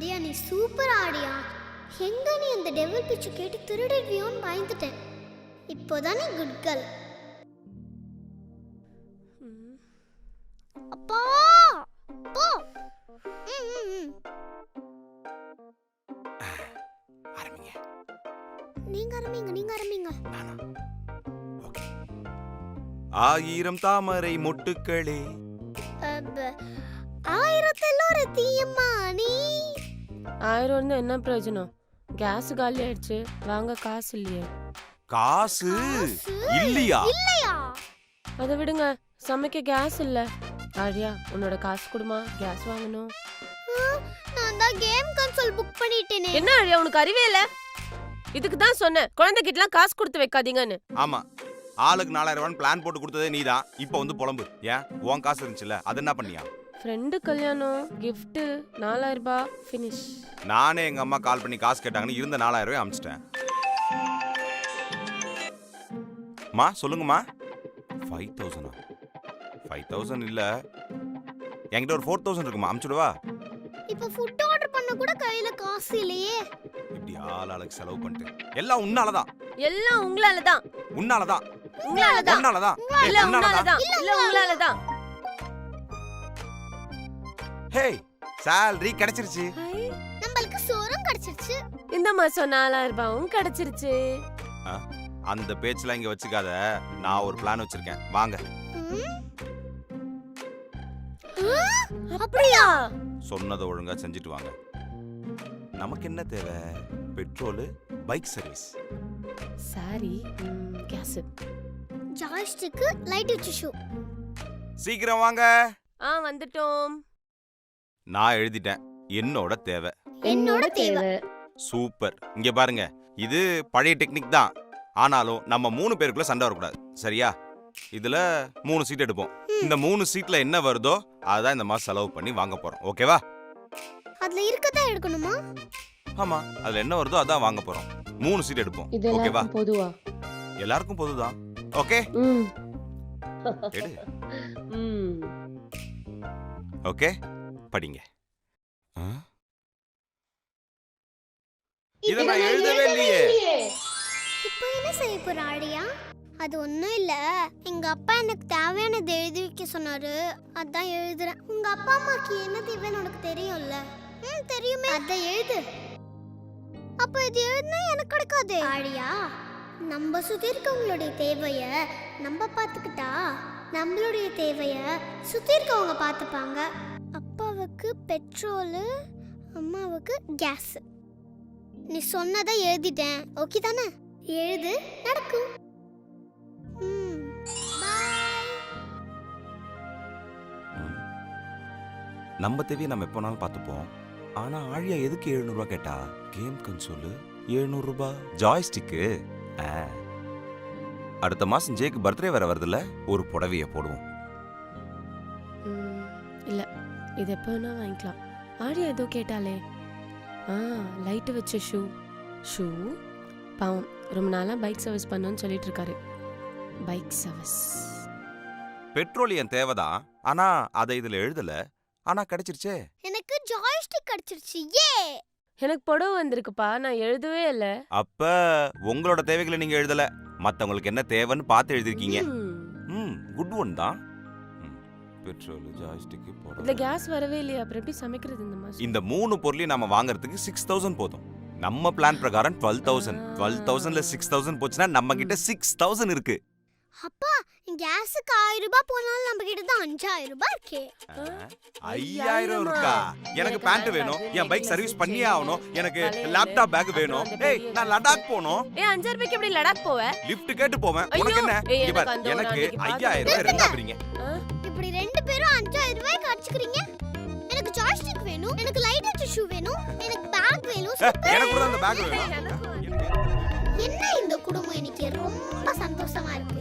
ஆடியா நீ சூப்பர் ஆடியா. எங்க நீ அந்த டெவில் பிச்சு கேட்டு திருடிடுவியோன்னு பயந்துட்டேன். இப்போதான் நீ குட் கேர்ள். அப்பா போ. ஆரம்பிங்க. நீங்க ஆரம்பிங்க. ஓகே. ஆயிரம் தாமரை மொட்டுக்களே. 1000 ஒரு தீயம்மா நீ. 1000 இருந்தா என்ன பிரயோஜனம்? கேஸ் காலி ஆயிடுச்சு, வாங்க காசு இல்லையே. காசு இல்லையா? அதை விடுங்க, சமைக்க கேஸ் இல்ல. ஆழியா உன்னோட காசு கொடுமா, கேஸ் வாங்கணும். நான் தான் கேம் கன்சோல் புக் பண்ணிட்டேனே. என்ன ஆழியா உனக்கு அறிவே இல்ல? இதுக்கு தான் சொன்னேன் குழந்தைகிட்டலாம் காசு கொடுத்து வைக்காதீங்கன்னு. ஆமா, ஆளுக்கு 4000 ரூபாய் பிளான் போட்டு கொடுத்ததே நீதான். இப்போ வந்து புலம்பு. ஏன் உன் காசு இருந்துச்சுல, அது என்ன பண்ணியா? ஃப்ரெண்டு கல்யாணம், gift 4000 ரூபாய் ஃபினிஷ். நானே எங்க அம்மா கால் பண்ணி காசு கேட்டாங்கன்னு இருந்த 4000 ரூபாய் அமிச்சிட்டேன். மா சொல்லுங்கம்மா. 5000 5000 இல்ல, என்கிட்ட ஒரு 4000 இருக்குமா, அமிச்சுடுவா. இப்போ ஃபுட் ஆர்டர் பண்ண கூட கையில காசு இல்லையே. இப்படி ஆளாளுக்கு செலவு பண்ணிட்டு எல்லாம் உன்னாலதான். எல்லாம் உங்களாலதான். உன்னாலதான். உங்களாலதான். உன்னாலதான். இல்ல உங்களாலதான். இல்ல உங்களாலதான். ஹே, salary கிடைச்சிருச்சு. நமக்கு சோறும் கிடைச்சிருச்சு. இந்த மாசம் 4000 ரூபாயும் கிடைச்சிருச்சு. அந்த பேச்செல்லாம் இங்க வச்சுக்காத. நான் ஒரு பிளான் வச்சிருக்கேன், வாங்க. அப்படியா? சொன்னதை ஒழுங்கா செஞ்சுட்டு வாங்க. நமக்கு என்ன தேவை? Petrol, bike service. Sorry, gas. Joystick, light வச்சு ஷூ. சீக்கிரம் வாங்க. வந்துட்டோம். நான் எழுதிட்டேன். என்னோட தேவை. என்னோட தேவை. சூப்பர். இங்க பாருங்க, இது பழைய டெக்னிக் தான். ஆனாலும் நம்ம 3 பேருக்குள்ள சண்டை வரக்கூடாது, சரியா? இதுல 3 சீட் எடுப்போம். இந்த 3 சீட்ல என்ன வருதோ அதான் இந்த மாசம் செலவு பண்ணி வாங்க போறோம், ஓகேவா? அதுல இருக்கதா எடுக்கணுமா? ஆமா, அதுல என்ன வருதோ அதான் வாங்க போறோம். 3 சீட் எடுப்போம், ஓகேவா? பொதுவா எல்லாருக்கும் பொதுதான், ஓகே? எடு. ஓகே, படிங்க. இத நான் எழுதவே இல்லையே. இப்போ என்ன செய்ய போற ஆடியா? அது ஒண்ணும் இல்ல, எங்க அப்பா எனக்கு தேவையானது எழுதி வைக்க சொன்னாரு, அதான் எழுதுறேன். உங்க அப்பா அம்மாக்கு என்ன தேவைன்னு உனக்கு தெரியும்ல? தெரியுமே, அதான் எழுது. அப்ப இது எழுதுனா எனக்கு கிடைக்காது ஆடியா. நம்ம சுத்தி இருக்கவங்களுடைய தேவைய நம்ம பார்த்துக்கிட்டா நம்மளுடைய தேவைய சுத்தி இருக்கவங்க பார்த்துப்பாங்க. அப்பாவுக்கு பெட்ரோலு, அம்மாவுக்கு கேஸ். நீ சொன்னதை எழுதிட்டேன், ஓகே தானே? எழுது, நடக்கும். நம்ம தேவையை நம்ம எப்போனாலும் பார்த்துப்போம். ஆனா ஆழியா எதுக்கு 700 ரூபாய் கேட்டா? கேம் கன்சோல் 700 ரூபாய், ஜாய்ஸ்டிக்கு. அடுத்த மாசம் ஜேக்கு பர்த்டே வேற வருதுல்ல, ஒரு புடவைய போடுவோம். இல்ல, இது எப்போ வேணா வாங்கிக்கலாம். ஆழியா ஏதோ கேட்டாலே. லைட் வச்ச ஷூ. பாவம், ரொம்ப நாளா பைக் சர்வீஸ் பண்ணணும்னு சொல்லிட்டு இருக்காரு. Bike service. பெட்ரோல் என் தேவைதான், ஆனா அதை இதுல எழுதல. ஆனா கிடைச்சிருச்சே. எனக்கு ஜாய்ஸ்டிக் கிடைச்சிருச்சு. எனக்கு புடவை வந்திருக்குப்பா, நான் எழுதவே இல்ல. அப்ப உங்களோட தேவைகளை நீங்க எழுதல, மத்தவங்களுக்கு என்ன தேவைன்னு பார்த்து எழுதிருக்கீங்க. குட் ஒன் தான். பெட்ரோல், ஜாய்ஸ்டிக், புடவை. இந்த கேஸ் வரவே இல்லையா? அப்புறம் எப்படி சமைக்கிறது இந்த மாசம்? இந்த 3 பொருளையும் நாம வாங்குறதுக்கு 6000 போதும். நம்ம பிளான் பிரகாரம் 12000. 12000ல 6000 போச்சுன்னா நம்ம கிட்ட 6000 இருக்கு. அப்பா, கேஸுக்கு 1000 ரூபாய் போனாலும் நம்ம கிட்ட தான் 5000 ரூபாய் இருக்கே. 5000 இருக்கா? எனக்கு பேண்ட் வேணும், என் பைக் சர்வீஸ் பண்ணியே ஆகணும், எனக்கு லேப்டாப் பேக் வேணும். ஏய், நான் லடாக் போணும். 5000 ரூபாய்க்கு எப்படி லடாக் போவ? லிஃப்ட் கேட்டு போவேன். உனக்கு என்ன? எனக்கு 5000 ரூபாய் ரெண்டா பிரிங்க. இப்படி 2 பேரும் 5000 ரூபாய்க்கு அடிச்சுக்கிறீங்க. எனக்கு ஜாய்ஸ்டிக் வேணும், எனக்கு லைட் வச்ச ஷூ வேணும், எனக்கு பேக் வேணும். எனக்கு கூட அந்த பேக் வேணும். என்ன இந்த குடும்பம் எனக்கு ரொம்ப சந்தோஷமா இருக்கு.